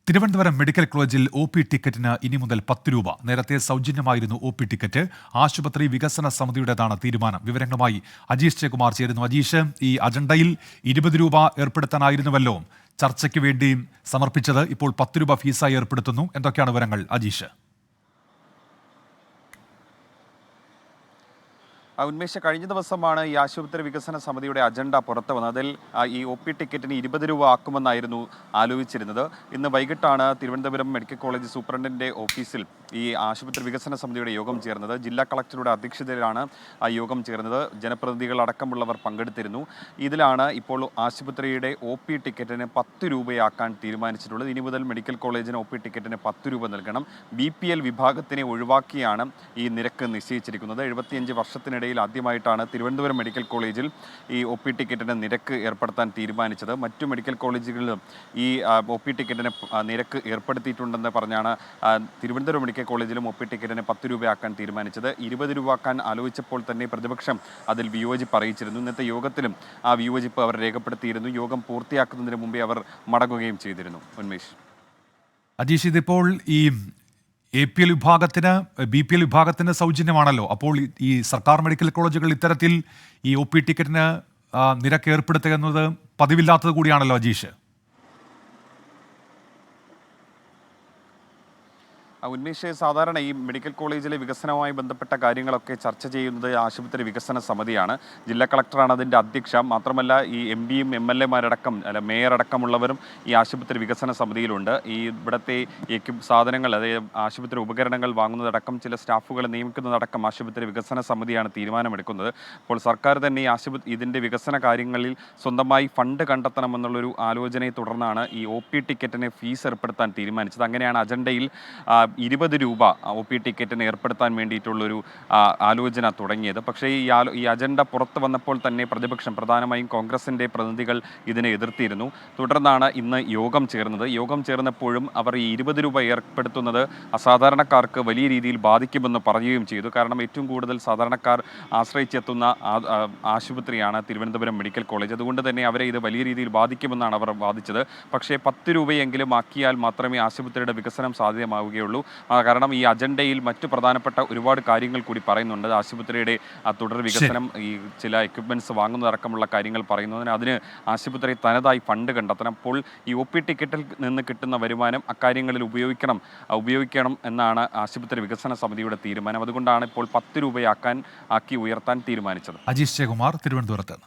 Thiruvananthapuram medical കോളേജിൽ OP. ടിക്കറ്റിന് ഇനി മുതൽ 10 രൂപ. നേരത്തെ സൗജന്യമായിരുന്നു ഒ.പി. ടിക്കറ്റ്. ആശുപത്രി വികസന സമിതിയുടേതാണ് തീരുമാനം. വിവരങ്ങളുമായി അജീഷ് ജയകുമാർ ചേരുന്നു. അജീഷ്, ഈ അജണ്ടയിൽ 20 രൂപ ഏർപ്പെടുത്താനായിരുന്നുവല്ലോ ചർച്ചയ്ക്ക് വേണ്ടി സമർപ്പിച്ചത്. ഇപ്പോൾ 10 രൂപ ഫീസായി ഏർപ്പെടുത്തുന്നു. എന്തൊക്കെയാണ് വിവരങ്ങൾ, അജീഷ്? ഉന്മേഷ, കഴിഞ്ഞ ദിവസമാണ് ഈ ആശുപത്രി വികസന സമിതിയുടെ അജണ്ട പുറത്തു വന്നത്. അതിൽ ഈ ഒ.പി. ടിക്കറ്റിന് 20 രൂപ ആക്കുമെന്നായിരുന്നു ആലോചിച്ചിരുന്നത്. ഇന്ന് വൈകിട്ടാണ് തിരുവനന്തപുരം മെഡിക്കൽ കോളേജ് സൂപ്രണ്ടിൻ്റെ ഓഫീസിൽ ഈ ആശുപത്രി വികസന സമിതിയുടെ യോഗം ചേർന്നത്. ജില്ലാ കളക്ടറുടെ അധ്യക്ഷതയിലാണ് ആ യോഗം ചേർന്നത്. ജനപ്രതിനിധികൾ അടക്കമുള്ളവർ പങ്കെടുത്തിരുന്നു. ഇതിലാണ് ഇപ്പോൾ ആശുപത്രിയുടെ ഒ.പി. ടിക്കറ്റിന് 10 രൂപയാക്കാൻ തീരുമാനിച്ചിട്ടുള്ളത്. ഇനി മുതൽ മെഡിക്കൽ കോളേജിന് ഒ.പി. ടിക്കറ്റിന് 10 രൂപ നൽകണം. BPL വിഭാഗത്തിനെ ഒഴിവാക്കിയാണ് ഈ നിരക്ക് നിശ്ചയിച്ചിരിക്കുന്നത്. 75 വർഷത്തിനിടെ ആദ്യമായിട്ടാണ് തിരുവനന്തപുരം മെഡിക്കൽ കോളേജിൽ ഈ ഒ.പി. ടിക്കറ്റിന് നിരക്ക് ഏർപ്പെടുത്താൻ തീരുമാനിച്ചത്. മറ്റു മെഡിക്കൽ കോളേജുകളിലും ഈ ഒ.പി. ടിക്കറ്റിന് നിരക്ക് ഏർപ്പെടുത്തിയിട്ടുണ്ടെന്ന് പറഞ്ഞാണ് തിരുവനന്തപുരം മെഡിക്കൽ കോളേജിലും ഒ.പി. ടിക്കറ്റിന് 10 രൂപയാക്കാൻ തീരുമാനിച്ചത്. 20 രൂപ ആക്കാൻ ആലോചിച്ചപ്പോൾ തന്നെ പ്രതിപക്ഷം അതിൽ വിയോജിപ്പ് അറിയിച്ചിരുന്നു. ഇന്നത്തെ യോഗത്തിലും ആ വിയോജിപ്പ് അവർ രേഖപ്പെടുത്തിയിരുന്നു. യോഗം പൂർത്തിയാക്കുന്നതിന് മുമ്പേ അവർ മടങ്ങുകയും ചെയ്തിരുന്നു. ഉന്മേഷ്, അജീഷ്, ഇതിപ്പോൾ ഈ APL വിഭാഗത്തിന് BPL വിഭാഗത്തിന് സൗജന്യമാണല്ലോ. അപ്പോൾ ഈ സർക്കാർ മെഡിക്കൽ കോളേജുകൾ ഇത്തരത്തിൽ ഈ ഒ.പി. ടിക്കറ്റിന് നിരക്ക് ഏർപ്പെടുത്തുക എന്നത് പതിവില്ലാത്തത് കൂടിയാണല്ലോ, അജീഷ്. ഉന്മേഷ്, സാധാരണ ഈ മെഡിക്കൽ കോളേജിലെ വികസനവുമായി ബന്ധപ്പെട്ട കാര്യങ്ങളൊക്കെ ചർച്ച ചെയ്യുന്നത് ആശുപത്രി വികസന സമിതിയാണ്. ജില്ലാ കളക്ടറാണ് അതിൻ്റെ അധ്യക്ഷ. മാത്രമല്ല ഈ MPയും MLAമാരടക്കം മേയർ അടക്കമുള്ളവരും ഈ ആശുപത്രി വികസന സമിതിയിലുണ്ട്. ഈ ഇവിടുത്തെ സാധനങ്ങൾ, അതായത് ആശുപത്രി ഉപകരണങ്ങൾ വാങ്ങുന്നതടക്കം ചില സ്റ്റാഫുകളെ നിയമിക്കുന്നതടക്കം ആശുപത്രി വികസന സമിതിയാണ് തീരുമാനമെടുക്കുന്നത്. അപ്പോൾ സർക്കാർ തന്നെ ഈ ഇതിൻ്റെ വികസന കാര്യങ്ങളിൽ സ്വന്തമായി ഫണ്ട് കണ്ടെത്തണമെന്നുള്ളൊരു ആലോചനയെ തുടർന്നാണ് ഈ ഒ.പി. ടിക്കറ്റിന് ഫീസ് ഏർപ്പെടുത്താൻ തീരുമാനിച്ചത്. അങ്ങനെയാണ് അജണ്ടയിൽ 20 രൂപ ഒ.പി. ടിക്കറ്റിന് ഏർപ്പെടുത്താൻ വേണ്ടിയിട്ടുള്ളൊരു ആലോചന തുടങ്ങിയത്. പക്ഷേ ഈ അജണ്ട പുറത്തു വന്നപ്പോൾ തന്നെ പ്രതിപക്ഷം, പ്രധാനമായും കോൺഗ്രസിൻ്റെ പ്രതിനിധികൾ ഇതിനെ എതിർത്തിരുന്നു. തുടർന്നാണ് ഇന്ന് യോഗം ചേർന്നത്. യോഗം ചേർന്നപ്പോഴും അവർ ഈ 20 രൂപ ഏർപ്പെടുത്തുന്നത് അസാധാരണക്കാർക്ക് വലിയ രീതിയിൽ ബാധിക്കുമെന്ന് പറയുകയും ചെയ്തു. കാരണം ഏറ്റവും കൂടുതൽ സാധാരണക്കാർ ആശ്രയിച്ചെത്തുന്ന ആശുപത്രിയാണ് തിരുവനന്തപുരം മെഡിക്കൽ കോളേജ്. അതുകൊണ്ട് തന്നെ അവരെ ഇത് വലിയ രീതിയിൽ ബാധിക്കുമെന്നാണ് അവർ വാദിച്ചത്. പക്ഷേ 10 രൂപയെങ്കിലും ആക്കിയാൽ മാത്രമേ ആശുപത്രിയുടെ വികസനം സാധ്യമാവുകയുള്ളൂ. കാരണം ഈ അജണ്ടയിൽ മറ്റു പ്രധാനപ്പെട്ട ഒരുപാട് കാര്യങ്ങൾ കൂടി പറയുന്നുണ്ട്. ആശുപത്രിയുടെ തുടർ വികസനം, ഈ ചില എക്യുപ്മെൻറ്റ്സ് വാങ്ങുന്നതടക്കമുള്ള കാര്യങ്ങൾ പറയുന്നതിന് അതിന് ആശുപത്രി തനതായി ഫണ്ട് കണ്ടെത്തണം. അപ്പോൾ ഈ ഒ.പി. ടിക്കറ്റിൽ നിന്ന് കിട്ടുന്ന വരുമാനം അക്കാര്യങ്ങളിൽ ഉപയോഗിക്കണം എന്നാണ് ആശുപത്രി വികസന സമിതിയുടെ തീരുമാനം. അതുകൊണ്ടാണ് ഇപ്പോൾ 10 രൂപയാക്കി ഉയർത്താൻ തീരുമാനിച്ചത്. അജീഷ് ജയകുമാർ, തിരുവനന്തപുരത്ത്.